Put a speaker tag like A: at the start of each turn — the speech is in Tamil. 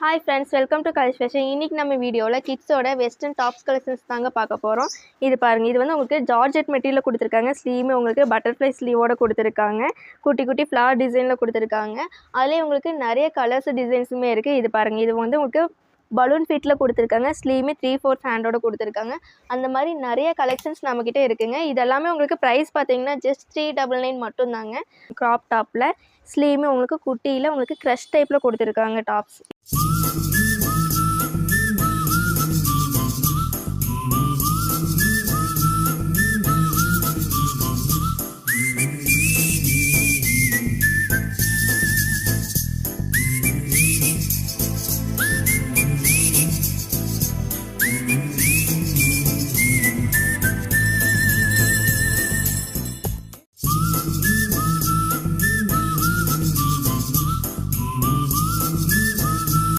A: Hi friends, welcome to colours fashion. இன்றைக்கி நம்ம வீடியோவில் கிட்ஸோட வெஸ்டர்ன் டாப்ஸ் கலெக்ஷன்ஸ் தாங்க பார்க்க போகிறோம். இது பாருங்கள், இது வந்து உங்களுக்கு ஜார்ஜெட் மெட்டீரியல் கொடுத்துருக்காங்க. ஸ்லீவுமே உங்களுக்கு பட்டர்ஃப்ளை ஸ்லீவோடு கொடுத்துருக்காங்க. குட்டி குட்டி ஃப்ளவர் டிசைனில் கொடுத்துருக்காங்க. அதுலேயே உங்களுக்கு நிறைய கலர்ஸ் டிசைன்ஸுமே இருக்குது. இது பாருங்கள், இது வந்து உங்களுக்கு பலூன் ஃபிட்டில் கொடுத்துருக்காங்க. ஸ்லீவுமே 3/4 ஹேண்டோடு கொடுத்துருக்காங்க. அந்த மாதிரி நிறைய கலெக்ஷன்ஸ் நம்மக்கிட்ட இருக்குங்க. இதெல்லாமே உங்களுக்கு ப்ரைஸ் பார்த்தீங்கன்னா ஜஸ்ட் 399 மட்டும்தாங்க. க்ராப் டாப்பில் ஸ்லீவுமே உங்களுக்கு குட்டியில் உங்களுக்கு க்ரஷ் டைப்பில் கொடுத்துருக்காங்க டாப்ஸ்.